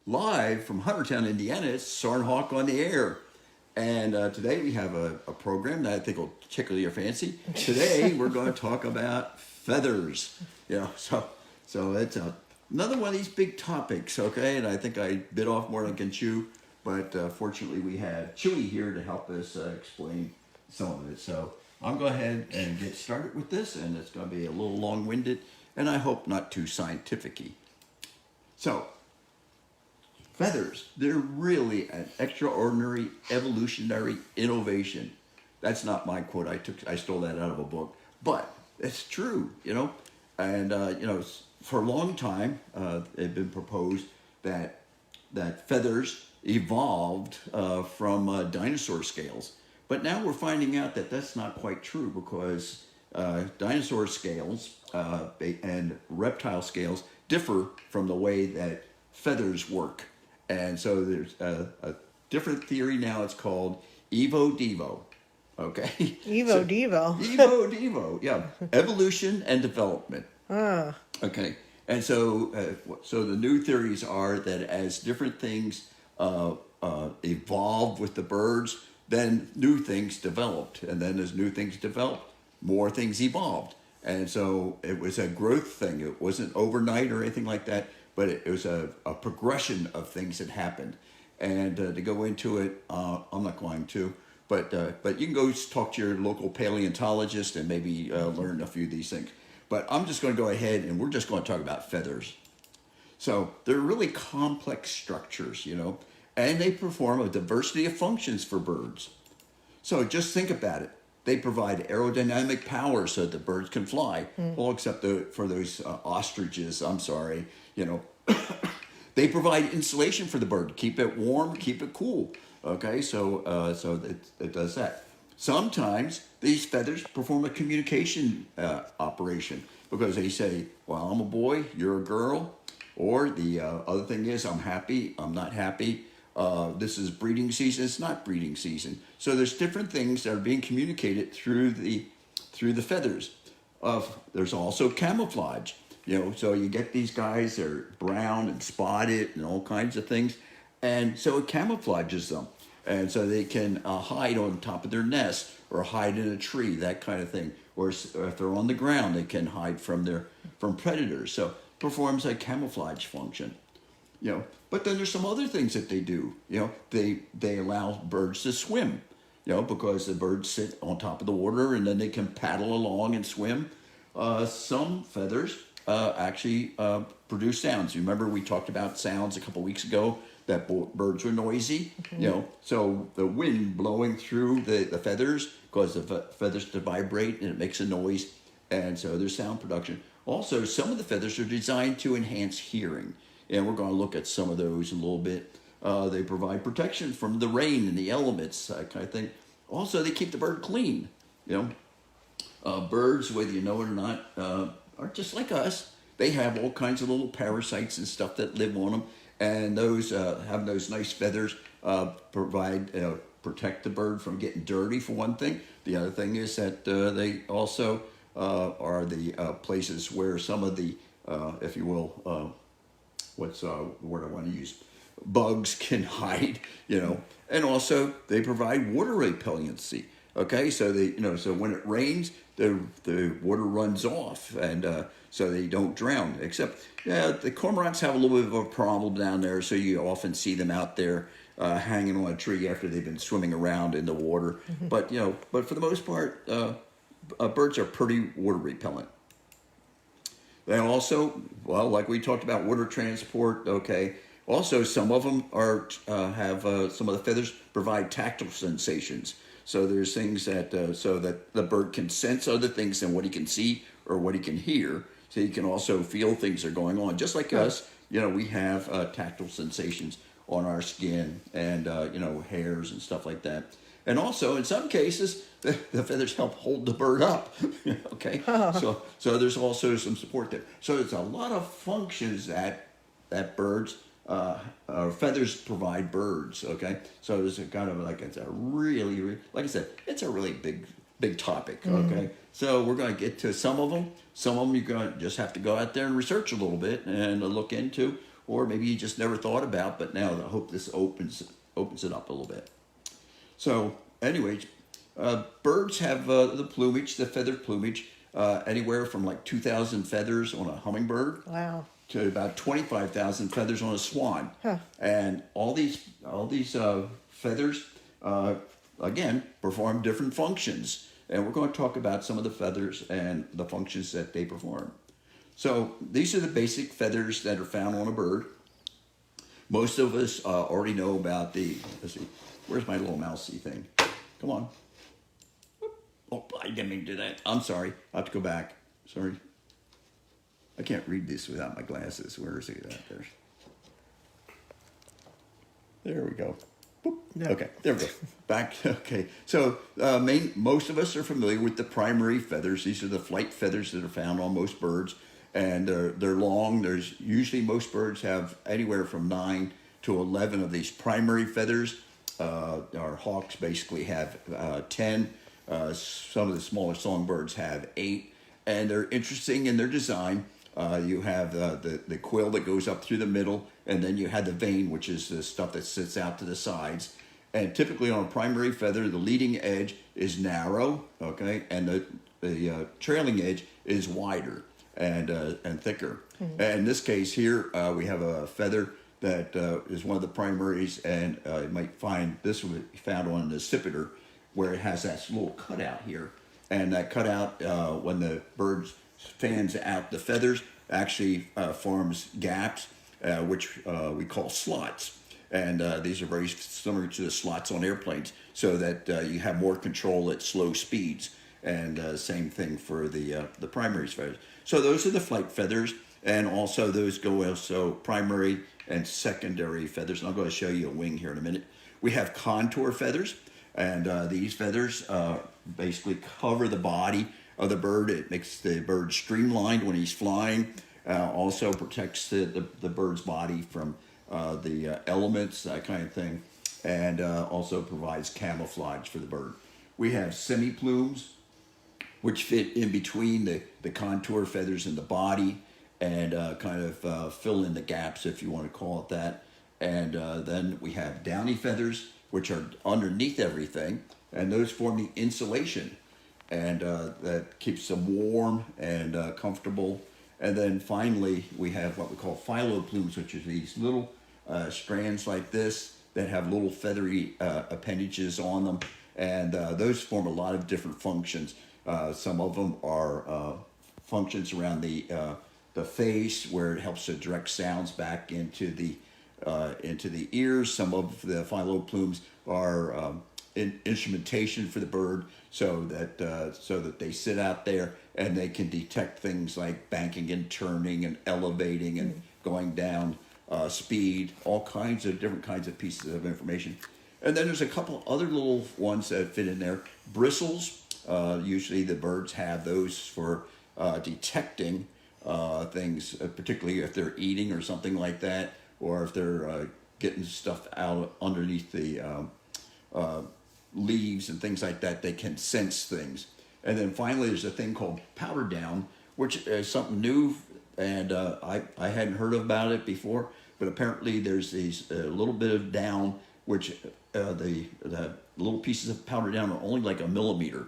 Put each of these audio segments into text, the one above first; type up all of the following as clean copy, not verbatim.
live from Huntertown, Indiana. It's Soarin on the air. And today we have a program that I think will tickle your fancy. Today we're going to talk about feathers. So it's another one of these big topics, okay? And I think I bit off more than I can chew. But fortunately we have Chewy here to help us explain some of it. So I'm going to go ahead and get started with this. And it's going to be a little long-winded. And I hope not too scientific-y. So, feathers, they're really an extraordinary evolutionary innovation. That's not my quote. I stole that out of a book. But it's true, And, for a long time, it's been proposed that feathers evolved from dinosaur scales. But now we're finding out that that's not quite true because dinosaur scales and reptile scales differ from the way that feathers work. And so there's a different theory now. It's called Evo-Devo. Okay? Evo-Devo. Evo-Devo, yeah. Evolution and development. Okay. And so the new theories are that as different things evolved with the birds, then new things developed. And then as new things developed, more things evolved. And so it was a growth thing. It wasn't overnight or anything like that, but it was a progression of things that happened. And to go into it, I'm not going to, but you can go talk to your local paleontologist and maybe learn a few of these things. But I'm just going to go ahead and we're just going to talk about feathers. So they're really complex structures, and they perform a diversity of functions for birds. So just think about it. They provide aerodynamic power so that the birds can fly. Well, except for those ostriches, I'm sorry, They provide insulation for the bird, keep it warm, keep it cool. Okay, so it does that. Sometimes these feathers perform a communication operation because they say, well, I'm a boy, you're a girl. Or the other thing is, I'm happy, I'm not happy. This is breeding season, it's not breeding season. So there's different things that are being communicated through the feathers. There's also camouflage. So you get these guys, they're brown and spotted and all kinds of things. And so it camouflages them. And so they can hide on top of their nest or hide in a tree, that kind of thing. Or if they're on the ground, they can hide from predators. So it performs a camouflage function. But then there's some other things that they do. They allow birds to swim, because the birds sit on top of the water and then they can paddle along and swim. Some feathers actually produce sounds. You remember we talked about sounds a couple weeks ago that birds were noisy. So the wind blowing through the feathers causes the feathers to vibrate and it makes a noise, and so there's sound production. Also, some of the feathers are designed to enhance hearing, and we're going to look at some of those in a little bit. They provide protection from the rain and the elements, that kind of thing. Also, they keep the bird clean. Birds, whether you know it or not, are just like us. They have all kinds of little parasites and stuff that live on them, and those having those nice feathers protect the bird from getting dirty, for one thing. The other thing is that they also are the places where some of the, if you will, what's the word I want to use? Bugs can hide, and also they provide water repellency. Okay, so so when it rains, the water runs off, and so they don't drown. Except, the cormorants have a little bit of a problem down there, so you often see them out there hanging on a tree after they've been swimming around in the water. But but for the most part, birds are pretty water repellent. They also, like we talked about, water transport. Okay. Also, some of them have some of the feathers provide tactile sensations. So there's things that so that the bird can sense other things than what he can see or what he can hear. So he can also feel things are going on. Just like us, we have tactile sensations on our skin and hairs and stuff like that. And also, in some cases, the feathers help hold the bird up. Okay, so there's also some support there. So there's a lot of functions that birds or feathers provide birds. Okay, so there's a kind of it's a really, like I said, it's a really big topic. Okay, so we're going to get to some of them. Some of them you're going to just have to go out there and research a little bit and look into. or maybe you just never thought about, but now I hope this opens it up a little bit. So, anyways, birds have the plumage, the feathered plumage, anywhere from like 2,000 feathers on a hummingbird. Wow. To about 25,000 feathers on a swan. Huh. And all these feathers, again, perform different functions. And we're going to talk about some of the feathers and the functions that they perform. So these are the basic feathers that are found on a bird. Most of us already know about let's see, where's my little mousey thing? Come on. Oh, I didn't mean to do that. I'm sorry. I have to go back. Sorry. I can't read this without my glasses. Where is it at there? There we go. Boop. No. Okay, there we go. Back. Okay. So most of us are familiar with the primary feathers. These are the flight feathers that are found on most birds. And they're long. There's usually most birds have anywhere from 9 to 11 of these primary feathers. Our hawks basically have 10. Some of the smaller songbirds have 8. And they're interesting in their design. You have the quill that goes up through the middle, and then you have the vane, which is the stuff that sits out to the sides. And typically on a primary feather, the leading edge is narrow, okay, and the trailing edge is wider and thicker. Mm-hmm. And in this case here, we have a feather that is one of the primaries, and you might find this one found on the accipiter, where it has that little cutout here. And that cutout, when the bird fans out the feathers, actually forms gaps, which we call slots. And these are very similar to the slots on airplanes, so that you have more control at slow speeds. And same thing for the primary feathers. So those are the flight feathers, and also those go also primary and secondary feathers. And I'm going to show you a wing here in a minute. We have contour feathers, and these feathers basically cover the body of the bird. It makes the bird streamlined when he's flying. Also protects the bird's body from the elements, that kind of thing, and also provides camouflage for the bird. We have semi-plumes, which fit in between the contour feathers and the body, and kind of fill in the gaps, if you want to call it that. And then we have downy feathers, which are underneath everything, and those form the insulation, and that keeps them warm and comfortable. And then finally, we have what we call phyloplumes, which are these little strands like this that have little feathery appendages on them, and those form a lot of different functions. Some of them are functions around the face, where it helps to direct sounds back into the ears. Some of the phyloplumes are instrumentation for the bird, so that they sit out there and they can detect things like banking and turning and elevating and going down, speed, all kinds of different kinds of pieces of information. And then there's a couple other little ones that fit in there. Bristles, usually the birds have those for detecting things, particularly if they're eating or something like that, or if they're getting stuff out underneath the leaves and things like that. They can sense things. And then finally, there's a thing called powder down, which is something new, and I hadn't heard about it before. But apparently, there's these little bit of down, which the little pieces of powder down are only like a millimeter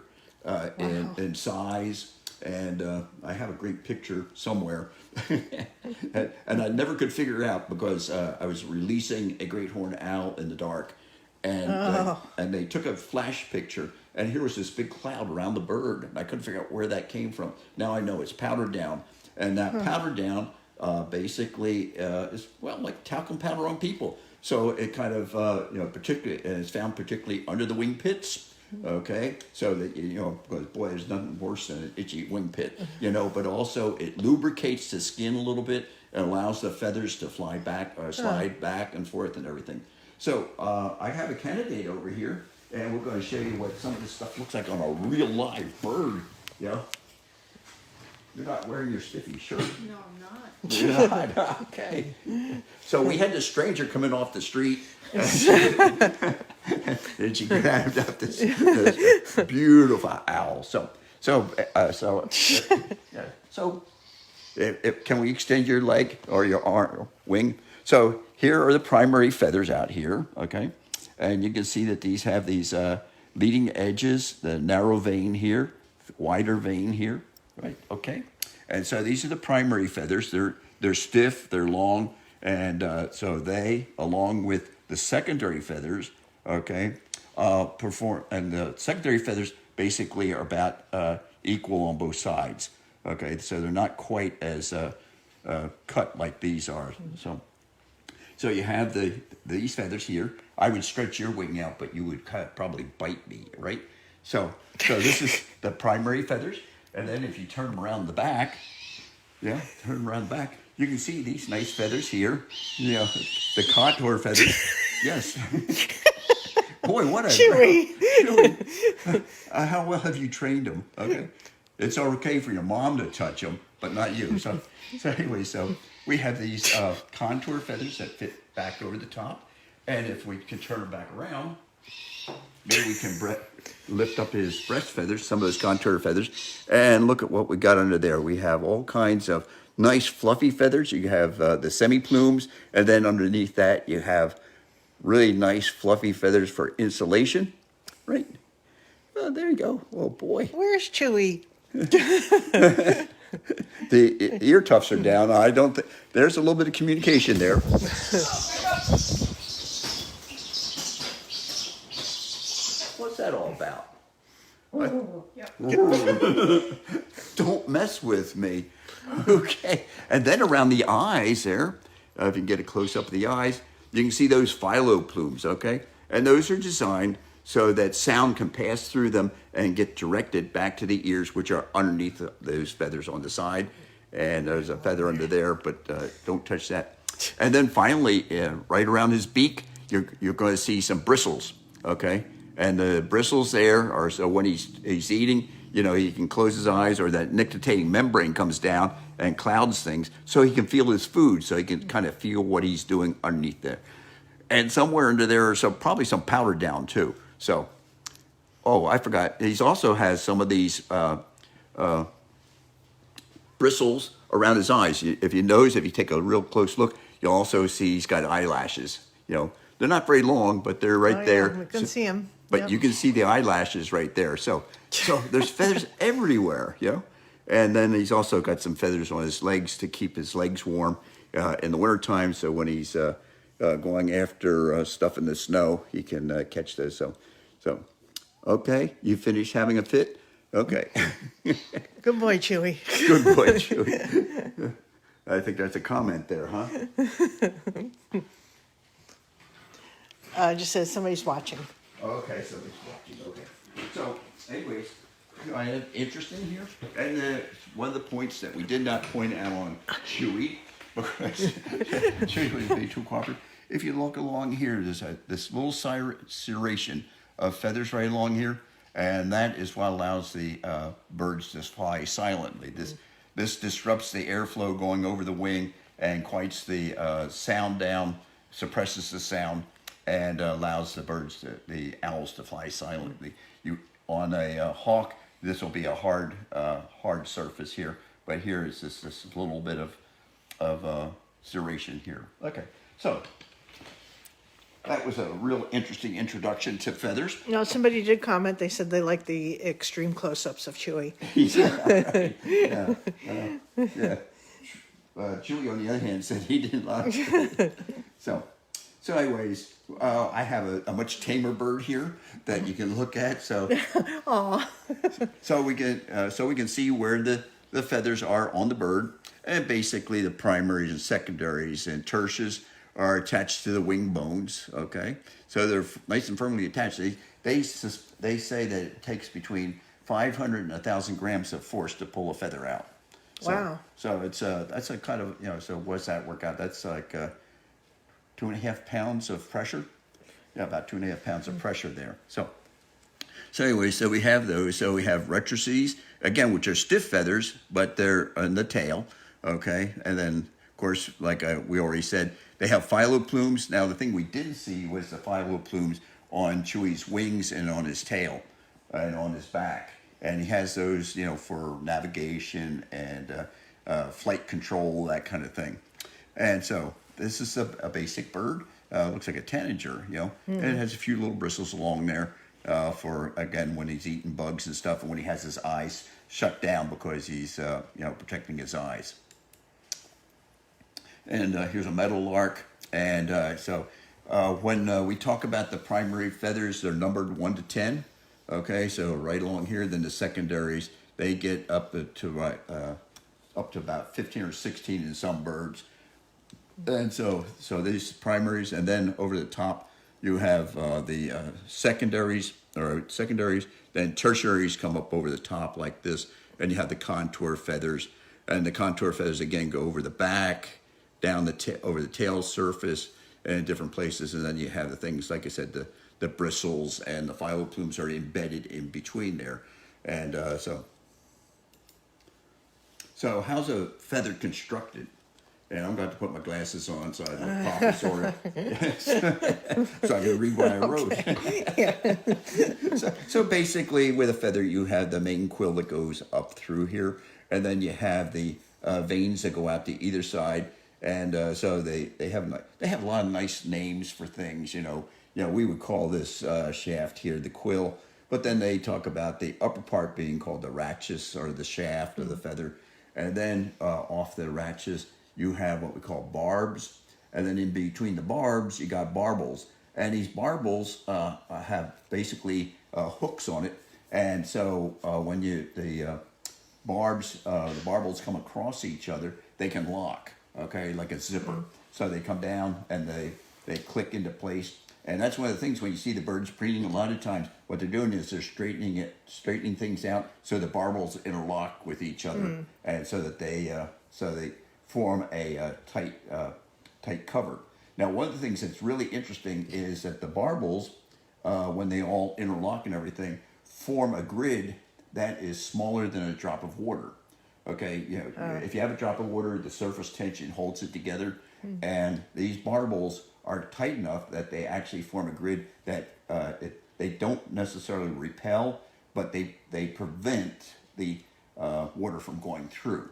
in size. And I have a great picture somewhere, and I never could figure it out because I was releasing a great horned owl in the dark, and they took a flash picture, and here was this big cloud around the bird, and I couldn't figure out where that came from. Now I know it's powder down, and that powder down basically is like talcum powder on people. So it kind of particularly, and it's found particularly under the wing pits. Okay, so that because boy, there's nothing worse than an itchy wing pit, but also it lubricates the skin a little bit and allows the feathers to fly back or slide back and forth and everything. So I have a candidate over here, and we're going to show you what some of this stuff looks like on a real live bird. You're not wearing your spiffy shirt. No, I'm not. You're not? Okay. So we had this stranger coming off the street. And she grabbed up this beautiful owl. Can we extend your leg or your arm, wing? So here are the primary feathers out here, okay? And you can see that these have these leading edges, the narrow vein here, wider vein here, right? Okay. And so these are the primary feathers. They're stiff, they're long, and so they, along with the secondary feathers, okay, perform. And the secondary feathers basically are about equal on both sides. Okay, so they're not quite as cut like these are. So you have these feathers here. I would stretch your wing out, but you would probably bite me, right? So this is the primary feathers. And then if you turn them around the back, turn them around the back, you can see these nice feathers here. You know, the contour feathers. Yes. Boy, what a... Chewy. How well have you trained them? Okay. It's okay for your mom to touch them, but not you. So anyway, so we have these contour feathers that fit back over the top. And if we can turn them back around, maybe we can lift up his breast feathers, some of those contour feathers, and look at what we got under there. We have all kinds of nice fluffy feathers. You have the semi-plumes, and then underneath that you have really nice fluffy feathers for insulation, right? Well, there you go. Oh, boy. Where's Chewy? The ear tufts are down. I don't think there's a little bit of communication there. What's that all about? Don't mess with me. Okay. And then around the eyes there, if you can get a close up of the eyes, you can see those phyllo plumes, okay? And those are designed so that sound can pass through them and get directed back to the ears, which are underneath those feathers on the side. And there's a feather under there, but don't touch that. And then finally, right around his beak, you're going to see some bristles, okay? And the bristles there are so when he's eating, you know, he can close his eyes, or that nictitating membrane comes down and clouds things, so he can feel his food, so he can kind of feel what he's doing underneath there. And somewhere under there are probably some powder down too. So, I forgot. He also has some of these bristles around his eyes. If you notice, if you take a real close look, you'll also see he's got eyelashes. You know, they're not very long, but they're right there. Yeah, we can see them. But you can see the eyelashes right there. So there's feathers everywhere, you know. And then he's also got some feathers on his legs to keep his legs warm in the wintertime. So when he's going after stuff in the snow, he can catch those. So, okay, you finished having a fit? Okay. Good boy, Chewy. Good boy, Chewy. I think that's a comment there, huh? Just says somebody's watching. Okay, somebody's watching. Okay. So, anyways, I had interest in here, and one of the points that we did not point out on Chewy, because Chewy was being too cooperative. If you look along here, there's this little serration of feathers right along here, and that is what allows the birds to fly silently. This disrupts the airflow going over the wing and quiets the sound down, suppresses the sound, and allows the owls to fly silently. On a hawk, this will be a hard surface here, but here is this little bit of serration here. Okay, so that was a real interesting introduction to feathers. No, somebody did comment. They said they like the extreme close-ups of Chewy. Yeah. Chewy, on the other hand, said he didn't like it. So anyways, I have a much tamer bird here that you can look at. So, so we can see where the feathers are on the bird, and basically the primaries and secondaries and tertius are attached to the wing bones. Okay, so they're nice and firmly attached. They say that it takes between 500 and 1,000 grams of force to pull a feather out. So, wow. So that's a kind of, you know. So what's that work out? That's like 2.5 pounds of pressure. Yeah, about 2.5 pounds of pressure there. So anyway, so we have those. So we have rectrices, again, which are stiff feathers, but they're in the tail. Okay, and then of course, like we already said, they have phyllo plumes. Now the thing we didn't see was the phyllo plumes on Chewy's wings and on his tail and on his back. And he has those, you know, for navigation and flight control, that kind of thing. And so this is a basic bird. Looks like a tanager, and it has a few little bristles along there for, again, when he's eating bugs and stuff, and when he has his eyes shut down because he's, protecting his eyes. And here's a meadowlark. And so when we talk about the primary feathers, they're numbered 1 to 10. Okay, so right along here, then the secondaries, they get up to about 15 or 16 in some birds. And so these primaries, and then over the top, you have the secondaries, then tertiaries come up over the top like this, and you have the contour feathers, and the contour feathers again go over the back, down over the tail surface, and in different places, and then you have the things, like I said, the bristles and the phyloplumes are embedded in between there, and so how's a feather constructed? And I'm going to put my glasses on so I don't pop and sort of. So I can read what I wrote. So basically, with a feather, you have the main quill that goes up through here, and then you have the veins that go out to either side, and so they have a lot of nice names for things. We would call this shaft here the quill, but then they talk about the upper part being called the rachis or the shaft of the feather, and then off the rachis you have what we call barbs, and then in between the barbs you got barbels, and these barbels have basically hooks on it, and so when the barbels come across each other, they can lock, okay, like a zipper. So they come down and they click into place, and that's one of the things when you see the birds preening. A lot of times, what they're doing is they're straightening things out so the barbels interlock with each other, and so that they form a tight cover. Now, one of the things that's really interesting is that the barbels, when they all interlock and everything, form a grid that is smaller than a drop of water. Okay, if you have a drop of water, the surface tension holds it together, and these barbels are tight enough that they actually form a grid that they don't necessarily repel, but they prevent the water from going through.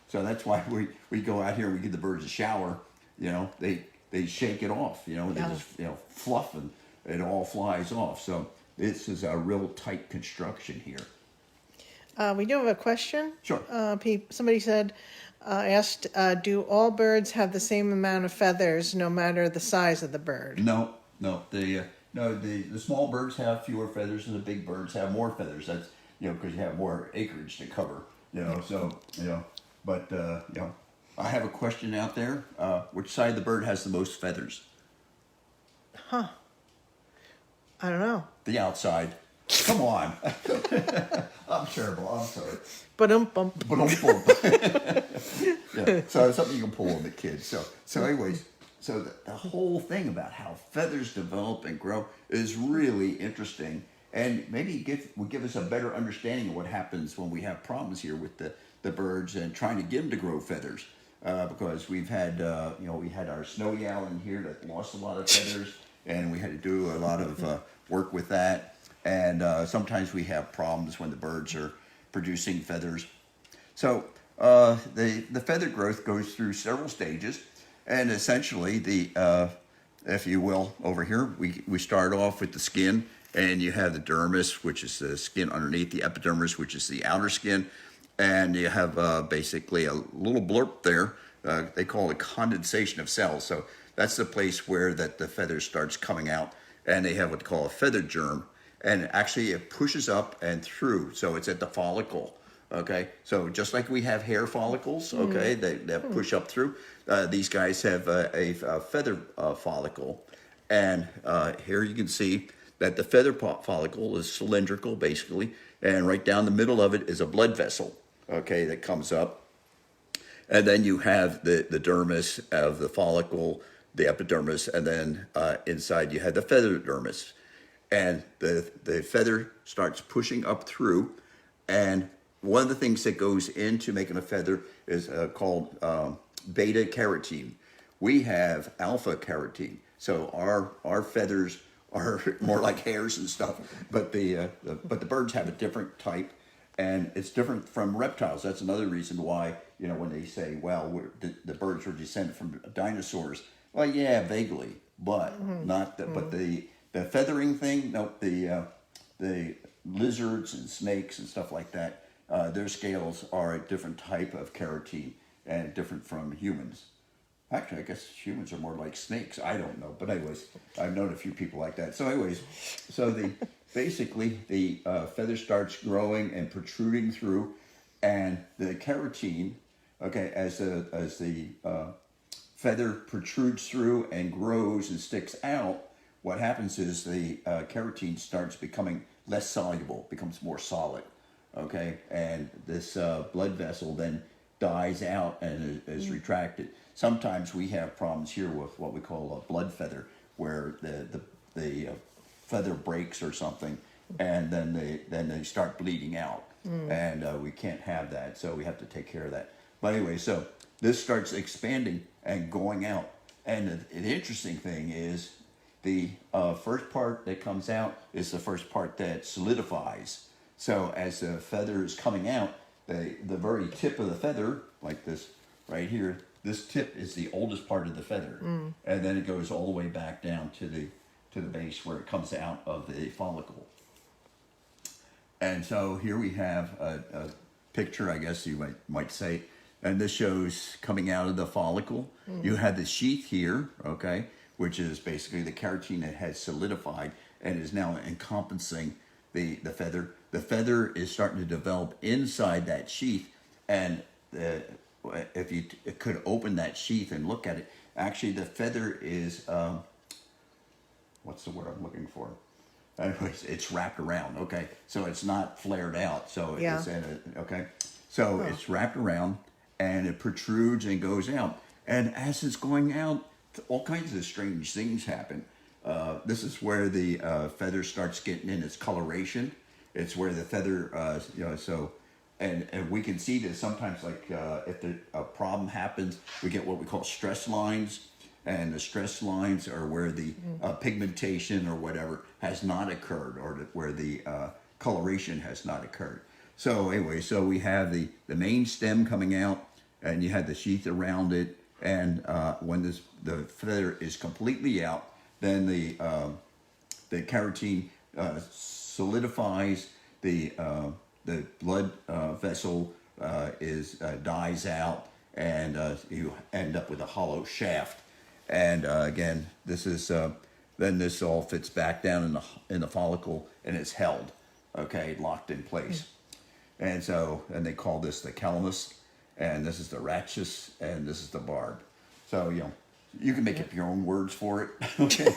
So that's why we go out here and we give the birds a shower. They shake it off. They just fluff and it all flies off. So this is a real tight construction here. We do have a question. Sure. Somebody asked, do all birds have the same amount of feathers no matter the size of the bird? No. The small birds have fewer feathers and the big birds have more feathers. That's because you have more acreage to cover. But I have a question out there. Which side of the bird has the most feathers? I don't know. The outside. Come on. I'm terrible. I'm sorry. Ba-dum-bump. Yeah. So it's something you can pull on the kids. So anyways, so the whole thing about how feathers develop and grow is really interesting, and maybe will give us a better understanding of what happens when we have problems here with the birds and trying to get them to grow feathers. Because we've had, we had our snowy owl in here that lost a lot of feathers, and we had to do a lot of work with that. And sometimes we have problems when the birds are producing feathers. So the feather growth goes through several stages, and essentially if you will, over here, we start off with the skin, and you have the dermis, which is the skin underneath, the epidermis, which is the outer skin, and you have basically a little blurb there. They call it condensation of cells. So that's the place where the feather starts coming out, and they have what they call a feather germ. And actually it pushes up and through, so it's at the follicle, okay? So just like we have hair follicles, okay, that push up through, these guys have a feather follicle. And here you can see that the feather follicle is cylindrical, basically, and right down the middle of it is a blood vessel, okay, that comes up. And then you have the dermis of the follicle, the epidermis, and then inside you have the feather dermis. And the feather starts pushing up through, and one of the things that goes into making a feather is called beta carotene. We have alpha carotene, so our feathers are more like hairs and stuff, but the birds have a different type, And it's different from reptiles. That's another reason why, when they say, well, the birds were descended from dinosaurs. Well, yeah, vaguely, but not the, but the feathering thing, no, the lizards and snakes and stuff like that, their scales are a different type of keratin and different from humans. Actually, I guess humans are more like snakes. I don't know, but anyways, I've known a few people like that. So, anyways, basically the feather starts growing and protruding through, and the keratin, okay, as the feather protrudes through and grows and sticks out, what happens is the keratin starts becoming less soluble, becomes more solid, okay, and this blood vessel then dies out and is retracted. Sometimes we have problems here with what we call a blood feather, where the feather breaks or something, and then they start bleeding out, and we can't have that, so we have to take care of that. But anyway, so this starts expanding and going out, and the interesting thing is the first part that comes out is the first part that solidifies. So as the feather is coming out, the very tip of the feather, like this right here, this tip is the oldest part of the feather, and then it goes all the way back down to the base where it comes out of the follicle. And so here we have a picture, I guess you might say, and this shows coming out of the follicle. You have the sheath here, okay, which is basically the keratin that has solidified and is now encompassing the feather. The feather is starting to develop inside that sheath, and if you could open that sheath and look at it, actually the feather is, what's the word I'm looking for? Anyways, it's wrapped around, okay? So it's not flared out, so it's okay? So it's wrapped around, and it protrudes and goes out. And as it's going out, all kinds of strange things happen. This is where the feather starts getting in its coloration. It's where the feather, and we can see this sometimes, like if a problem happens, we get what we call stress lines, and the stress lines are where the pigmentation or whatever has not occurred, or where the coloration has not occurred. So anyway, so we have the main stem coming out, and you have the sheath around it, and when the feather is completely out, then the keratin solidifies, the blood vessel dies out, and you end up with a hollow shaft. And again, this is then this all fits back down in the follicle, and it's held, okay, locked in place. And and they call this the calamus, and this is the rachis, and this is the barb. So you can make up your own words for it. Okay.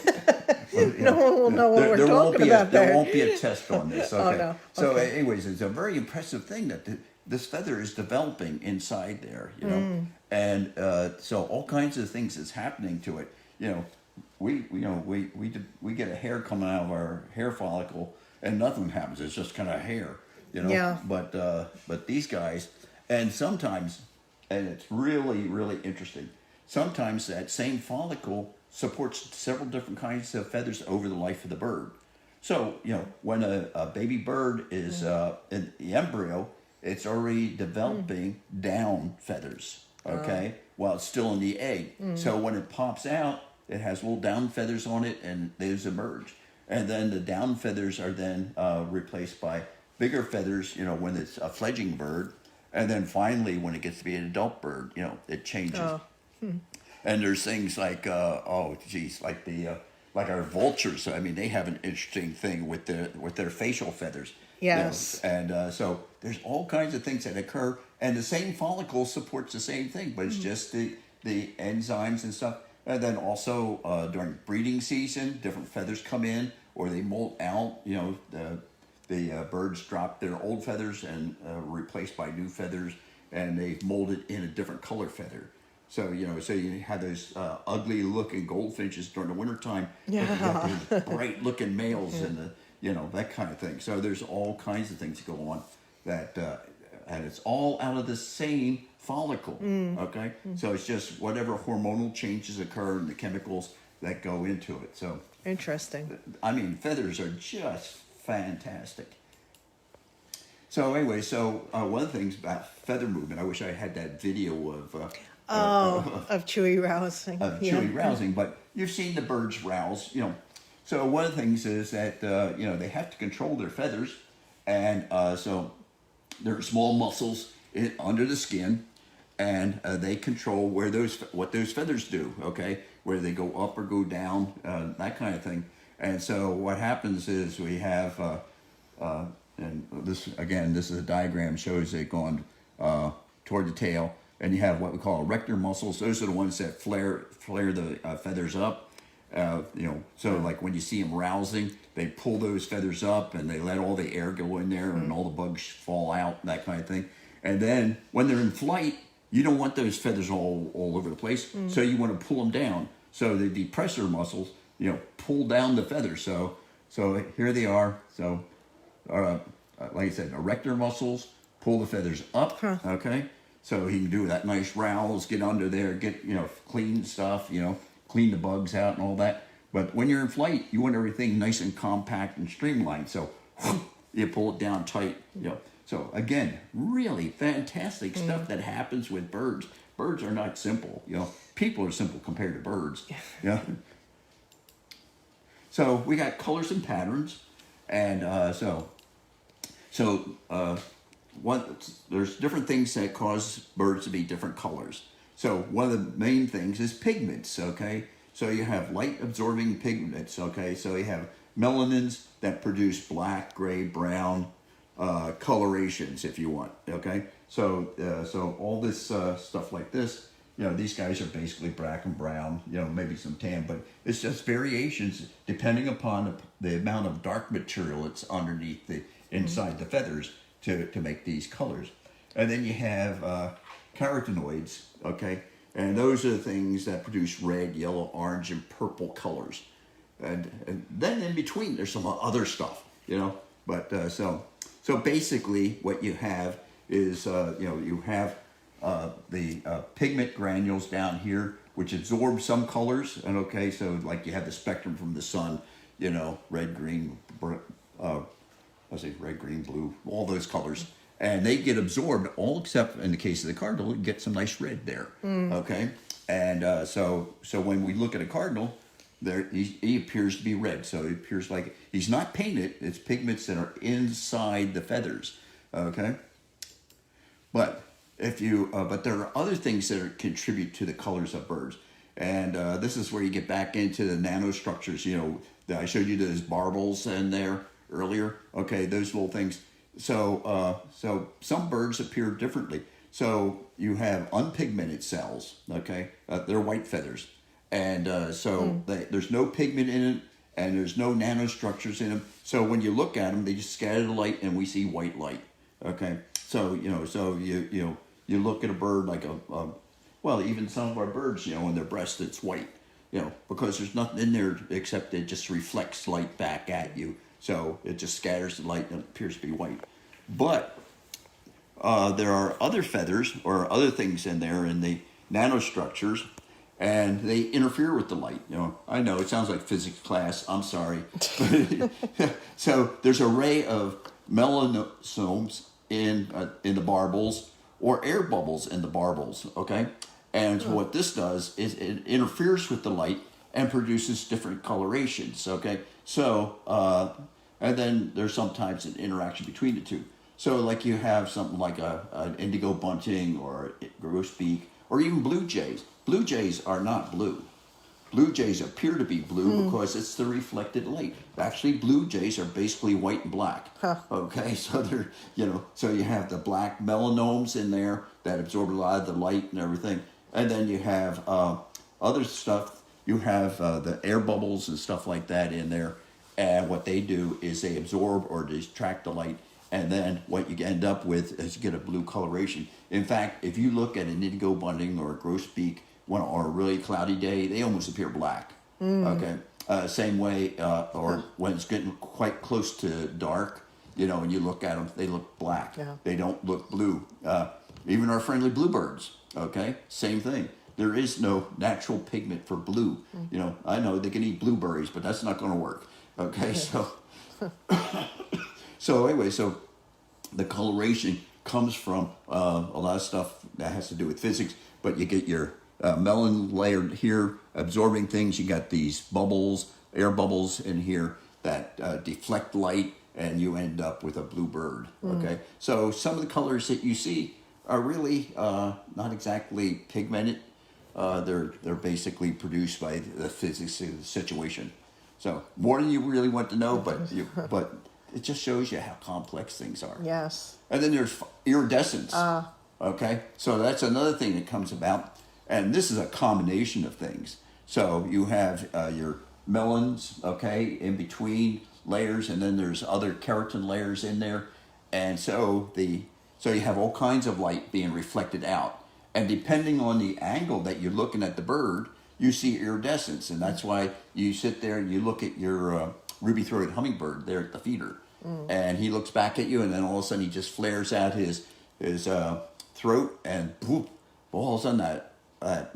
No one will know what we're talking about there. There won't be a test on this. Okay. Oh, no. Okay. So anyways, it's a very impressive thing that this feather is developing inside there, and so all kinds of things is happening to it. We get a hair coming out of our hair follicle, and nothing happens. It's just kind of hair, Yeah. But these guys, and sometimes, and it's really, really interesting. Sometimes that same follicle supports several different kinds of feathers over the life of the bird. So, when a baby bird is in the embryo, it's already developing down feathers, okay, while it's still in the egg. So when it pops out, it has little down feathers on it, and those emerge. And then the down feathers are then replaced by bigger feathers, when it's a fledgling bird. And then finally, when it gets to be an adult bird, it changes. And there's things like, like our vultures. I mean, they have an interesting thing with their facial feathers. Yes. And so there's all kinds of things that occur, and the same follicle supports the same thing, but it's just the enzymes and stuff. And then also during breeding season, different feathers come in, or they molt out. The birds drop their old feathers and replaced by new feathers, and they've molded in a different color feather. So, so you have those ugly looking goldfinches during the wintertime, but you got those bright looking males and that kind of thing. So there's all kinds of things that go on that, and it's all out of the same follicle, okay? So it's just whatever hormonal changes occur and the chemicals that go into it. So interesting. I mean, feathers are just fantastic. So anyway, one of the things about feather movement, I wish I had that video Of Chewy rousing. of Yeah. Chewy rousing, but you've seen the birds rouse, So one of the things is that they have to control their feathers, and so there are small muscles under the skin, and they control what those feathers do. Okay, where they go up or go down, that kind of thing. And so what happens is we have, and this is a diagram shows it going toward the tail, and you have what we call erector muscles. Those are the ones that flare the feathers up. So like when you see them rousing, they pull those feathers up and they let all the air go in there and all the bugs fall out, that kind of thing. And then when they're in flight, you don't want those feathers all over the place, so you want to pull them down. So the depressor muscles, pull down the feathers. So here they are. So, like I said, erector muscles pull the feathers up. Okay, so he can do that nice rouse, get under there, get clean stuff, clean the bugs out and all that. But when you're in flight, you want everything nice and compact and streamlined. So you pull it down tight. So again, really fantastic stuff that happens with birds. Birds are not simple. People are simple compared to birds. Yeah. So we got colors and patterns, and there's different things that cause birds to be different colors. So one of the main things is pigments. Okay, so you have light absorbing pigments. Okay, so you have melanins that produce black, gray, brown colorations, if you want. Okay, so all this stuff like this. These guys are basically black and brown, maybe some tan, but it's just variations depending upon the amount of dark material that's underneath inside the feathers to make these colors. And then you have carotenoids, okay? And those are the things that produce red, yellow, orange, and purple colors. And then in between, there's some other stuff, But so basically what you have is, you have the pigment granules down here, which absorb some colors. And okay, so like you have the spectrum from the sun, red, green, red, green, blue, all those colors. And they get absorbed, all except in the case of the cardinal, you get some nice red there. Okay, and so when we look at a cardinal, he appears to be red. So it appears like he's not painted. It's pigments that are inside the feathers. Okay, but there are other things that contribute to the colors of birds, and this is where you get back into the nanostructures. That I showed you those barbels in there earlier. Okay, those little things. So some birds appear differently. So you have unpigmented cells. Okay, they're white feathers, and there's no pigment in it, and there's no nanostructures in them. So when you look at them, they just scatter the light, and we see white light. Okay, so you look at a bird like even some of our birds, in their breast, it's white, because there's nothing in there except it just reflects light back at you. So it just scatters the light and it appears to be white. But there are other feathers or other things in there in the nanostructures, and they interfere with the light. I know it sounds like physics class. I'm sorry. So there's an array of melanosomes in the barbels, or air bubbles in the barbels, okay? And what this does is it interferes with the light and produces different colorations, okay? So, and then there's sometimes an interaction between the two. So like you have something like an indigo bunting or a grosbeak, or even blue jays. Blue jays are not blue. Blue jays appear to be blue because it's the reflected light. Actually, blue jays are basically white and black. Okay, so they're, so you have the black melanomes in there that absorb a lot of the light and everything. And then you have other stuff. You have the air bubbles and stuff like that in there. And what they do is they absorb or distract the light. And then what you end up with is you get a blue coloration. In fact, if you look at an indigo bunting or a grosbeak, or a really cloudy day, they almost appear black. Okay, same way, or when it's getting quite close to dark, and you look at them, they look black. Yeah. They don't look blue. Even our friendly bluebirds. Okay, same thing. There is no natural pigment for blue. I know they can eat blueberries, but that's not going to work. Okay, so so anyway, so the coloration comes from a lot of stuff that has to do with physics, but you get your melon layered here, absorbing things. You got these bubbles, air bubbles in here that deflect light, and you end up with a blue bird. Okay, so some of the colors that you see are really not exactly pigmented. They're basically produced by the physics of the situation. So more than you really want to know, but it just shows you how complex things are. Yes. And then there's iridescence. Okay, so that's another thing that comes about, and this is a combination of things. So you have your melons, okay, in between layers, and then there's other keratin layers in there, and so you have all kinds of light being reflected out, and depending on the angle that you're looking at the bird, you see iridescence, and that's why you sit there and you look at your ruby-throated hummingbird there at the feeder, and he looks back at you, and then all of a sudden he just flares out his throat, and boop, all of a sudden that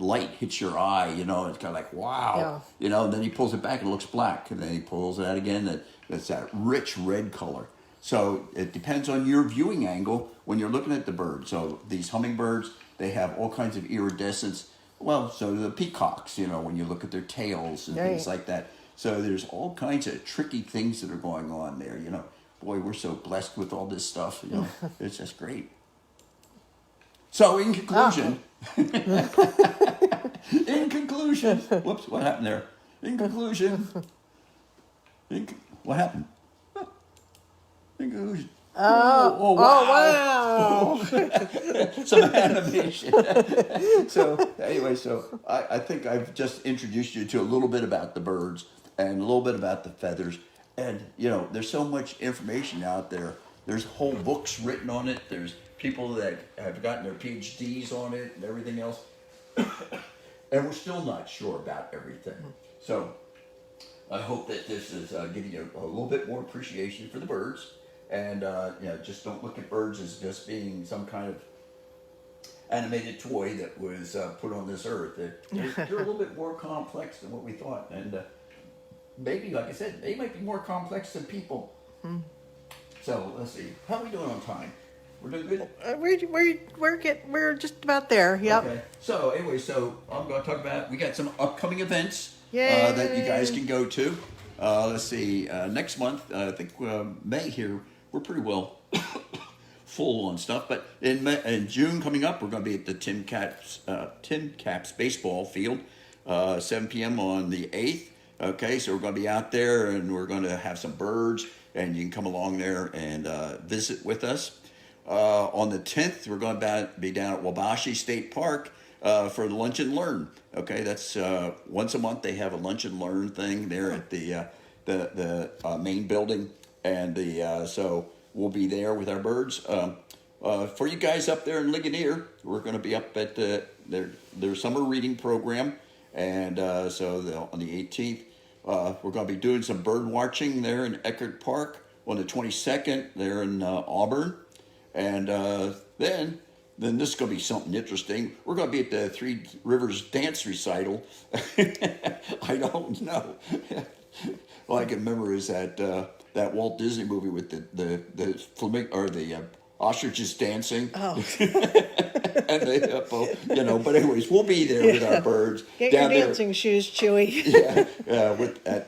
light hits your eye, you know, it's kind of like, wow, you know, and then he pulls it back and it looks black, and then he pulls it out again, it's that rich red color. So it depends on your viewing angle when you're looking at the bird. So these hummingbirds, they have all kinds of iridescence. Well, so do the peacocks, you know, when you look at their tails and things like that. So there's all kinds of tricky things that are going on there, you know. Boy, we're so blessed with all this stuff, you know. It's just great. So in conclusion, whoops, what happened there? In conclusion, what happened? In conclusion. Oh, wow. Some animation. So anyway, so I think I've just introduced you to a little bit about the birds and a little bit about the feathers. And, you know, there's so much information out there. There's whole books written on it. There's people that have gotten their PhDs on it and everything else. And we're still not sure about everything. So I hope that this is giving you a little bit more appreciation for the birds. And, you know, just don't look at birds as just being some kind of animated toy that was put on this earth. They're a little bit more complex than what we thought. And maybe, like I said, they might be more complex than people. So let's see. How are we doing on time? We're doing good? We're just about there. Yep. Okay. So anyway, so I'm going to talk about, we got some upcoming events Yay. that you guys can go to. Let's see, next month, I think May here, we're pretty well full on stuff. But in June coming up, we're going to be at the Tin Caps baseball field, 7 p.m. on the 8th. Okay, so we're going to be out there, and we're going to have some birds, and you can come along there and visit with us. On the 10th, we're going to be down at Wabashi State Park for the Lunch and Learn. Okay, that's once a month they have a Lunch and Learn thing there at the main building, and so we'll be there with our birds. For you guys up there in Ligonier, we're going to be up at their summer reading program, and so on the 18th, we're going to be doing some bird watching there in Eckerd Park. On the 22nd, there in Auburn, and then this is going to be something interesting. We're going to be at the Three Rivers Dance Recital. I don't know. All I can remember is that Walt Disney movie with the flamingo or the ostriches dancing. Oh. And they, you know. But anyways, we'll be there with our birds. Get down your dancing shoes, Chewy.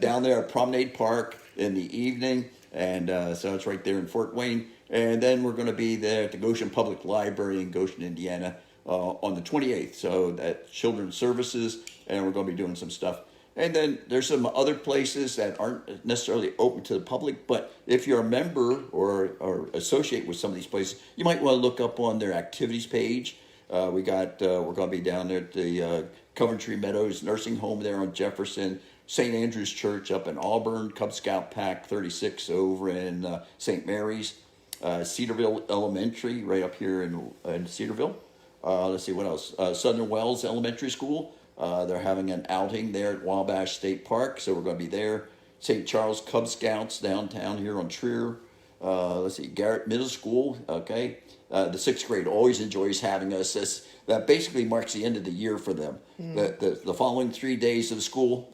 Down there at Promenade Park in the evening, and so it's right there in Fort Wayne. And then we're going to be there at the Goshen Public Library in Goshen, Indiana, on the 28th. So that's Children's Services, and we're going to be doing some stuff. And then there's some other places that aren't necessarily open to the public, but if you're a member or associate with some of these places, you might want to look up on their activities page. We're going to be down there at the Coventry Meadows Nursing Home there on Jefferson, St. Andrew's Church up in Auburn, Cub Scout Pack 36 over in St. Mary's. Cedarville Elementary, right up here in Cedarville. Let's see what else. Southern Wells Elementary School. They're having an outing there at Wabash State Park, so we're going to be there. St. Charles Cub Scouts downtown here on Trier. Let's see, Garrett Middle School. Okay, the 6th grade always enjoys having us. That basically marks the end of the year for them. The following 3 days of school,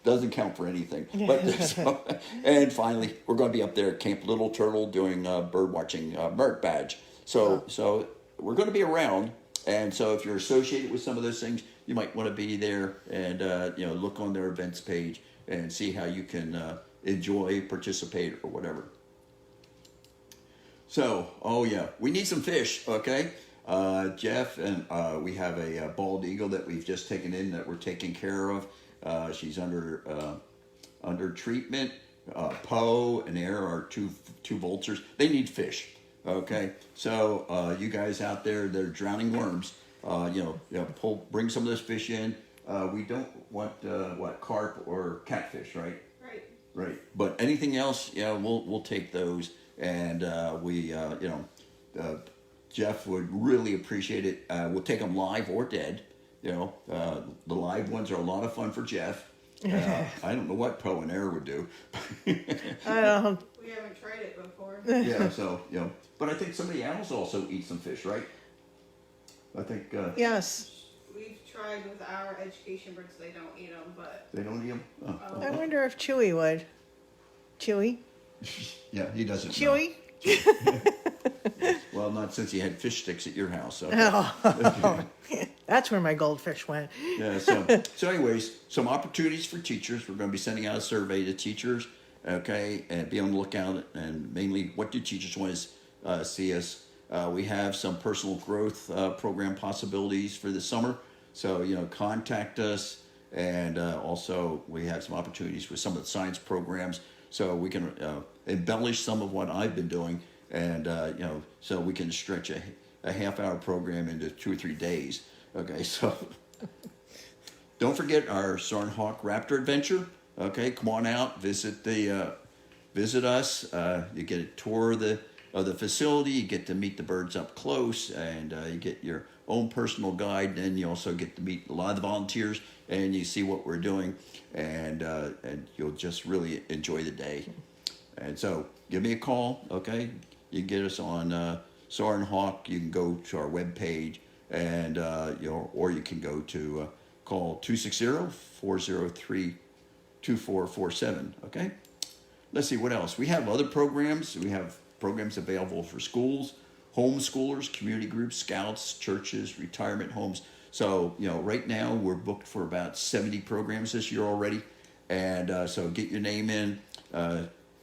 doesn't count for anything. But and finally, we're going to be up there at Camp Little Turtle doing bird watching merit badge. So we're going to be around, and so if you're associated with some of those things, you might want to be there and look on their events page and see how you can enjoy, participate, or whatever. So, we need some fish, okay? Jeff, and we have a bald eagle that we've just taken in that we're taking care of. She's under treatment. Poe and Air are two vultures. They need fish, okay? So, you guys out there that are drowning worms, bring some of those fish in. We don't want carp or catfish, right? Right. But anything else, we'll take those, and Jeff would really appreciate it. We'll take them live or dead. The live ones are a lot of fun for Jeff. I don't know what Poe and Air would do. I don't. We haven't tried it before. Yeah. So but I think some of the owls also eat some fish, right? I think. Yes. We've tried with our education birds. They don't eat them, but They don't eat them. Oh. I wonder if Chewy would. Chewy. Yeah, he doesn't. Chewy. Well, not since you had fish sticks at your house. So. Oh, that's where my goldfish went. Yeah. So anyways, some opportunities for teachers. We're going to be sending out a survey to teachers. Okay, and be on the lookout. And mainly, what do teachers want to see us? We have some personal growth program possibilities for the summer. So contact us, and also we have some opportunities with some of the science programs. So we can embellish some of what I've been doing, and so we can stretch a half-hour program into 2 or 3 days. Okay, so don't forget our Soarin Hawk Raptor adventure. Okay, come on out, visit us. You get a tour of the facility. You get to meet the birds up close, and you get your own personal guide. And you also get to meet a lot of the volunteers, and you see what we're doing, and you'll just really enjoy the day. And so, give me a call, okay? You can get us on Soarin Hawk. You can go to our webpage, and or you can go to call 260-403-2447. Okay. Let's see what else we have. Other programs. We have programs available for schools, homeschoolers, community groups, scouts, churches, retirement homes. So, right now we're booked for about 70 programs this year already. And so get your name in.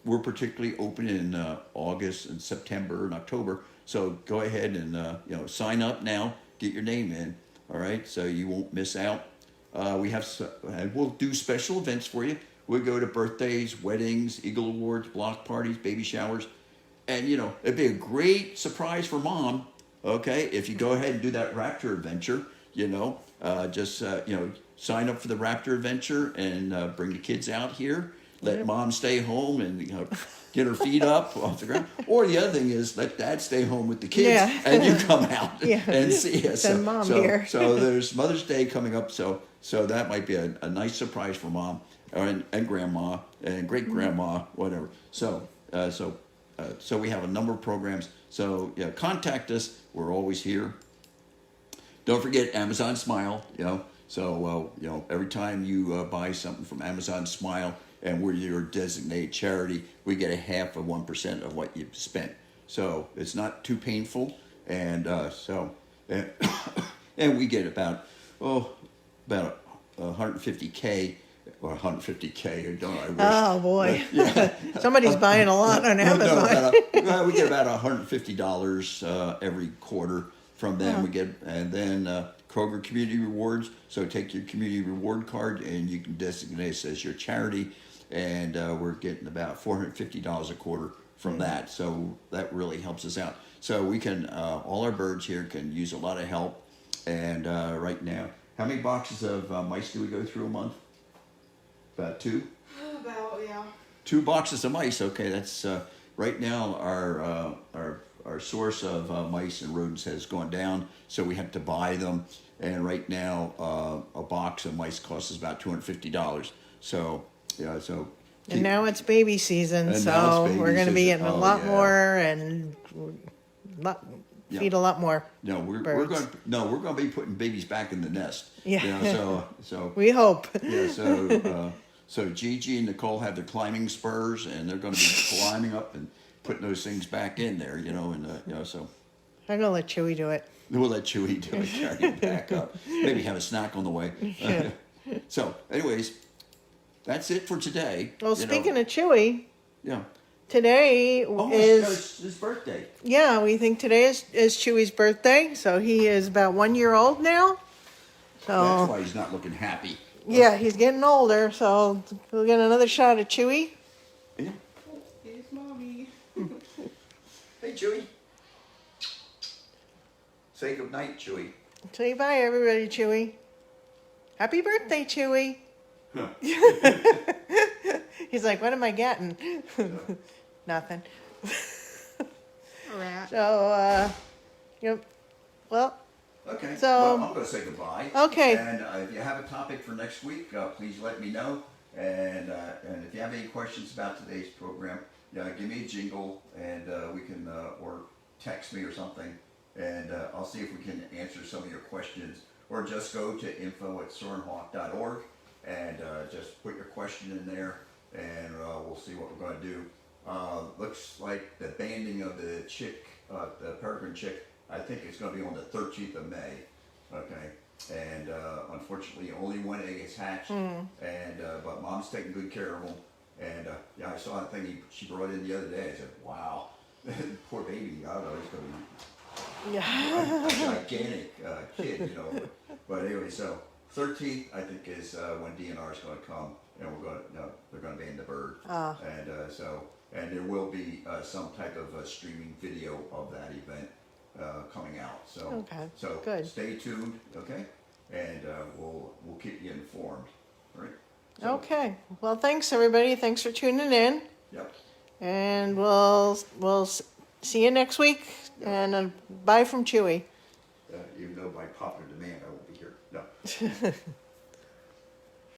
We're particularly open in August and September and October. So go ahead and, sign up now, get your name in. All right. So you won't miss out. We'll do special events for you. We'll go to birthdays, weddings, Eagle Awards, block parties, baby showers. And, it'd be a great surprise for mom, okay, if you go ahead and do that Raptor adventure, sign up for the Raptor adventure and bring the kids out here. Let mom stay home and get her feet up off the ground. Or the other thing is let dad stay home with the kids and you come out and see us. Send mom here. So there's Mother's Day coming up, so that might be a nice surprise for mom and grandma and great grandma, whatever. So we have a number of programs. So contact us. We're always here. Don't forget Amazon Smile. So every time you buy something from Amazon Smile, and we're your designated charity, we get a 0.5% of what you spent. So it's not too painful, and and we get about 150K. Or 150K, don't I wish? Oh boy, Yeah. somebody's buying a lot on Amazon. We get about $150 every quarter from them. We get, and then Kroger Community Rewards. So take your community reward card and you can designate us as your charity, and we're getting about $450 a quarter from that. So that really helps us out. So we can, all our birds here can use a lot of help. And right now, how many boxes of mice do we go through a month? About 2? About, yeah. 2 boxes of mice. Okay, that's right now our source of mice and rodents has gone down, so we have to buy them. And right now, a box of mice costs us about $250. So And now it's baby season, so we're going to be getting a lot more and feed a lot more. No, we're going to be putting babies back in the nest. Yeah. So we hope. Yeah. So Gigi and Nicole have their climbing spurs, and they're going to be climbing up and putting those things back in there, so I'm gonna let Chewy do it. we'll let Chewy do it, carry it back up. Maybe have a snack on the way. Yeah. So, anyways, that's it for today. Well, speaking of Chewy, yeah. today Oh, is it's his birthday. yeah. We think today is Chewy's birthday, so he is about 1 year old now. So That's why he's not looking happy. yeah, he's getting older. So we'll get another shot of Chewy. Yeah. Here's mommy. Hey, Chewy. Say goodnight, Chewy. Say bye, everybody, Chewy. Happy birthday, Chewy. Huh. He's like, what am I getting? Nothing. A rat. So, yep. Well, Okay. So- well, I'm going to say goodbye. Okay. And if you have a topic for next week, please let me know. And if you have any questions about today's program, give me a jingle, and we can or text me or something, and I'll see if we can answer some of your questions. Or just go to info@soarinhawk.org and just put your question in there, and we'll see what we're going to do. Looks like the banding of the chick, the peregrine chick, I think it's going to be on the 13th of May. Okay. And unfortunately, only one egg is hatched, and but Mom's taking good care of them. And I saw a thing she brought in the other day. I said, "Wow, poor baby. I don't know, he's going to be yeah. a gigantic kid, But anyway, so 13th, I think, is when DNR is going to come, and they're going to ban the bird, and there will be some type of streaming video of that event coming out. So, Okay, so good. stay tuned, okay, and we'll keep you informed, all right? So, Okay. Well, thanks, everybody. Thanks for tuning in. Yep. And we'll see you next week. And bye from Chewy. Even though by popular demand I won't be here. No.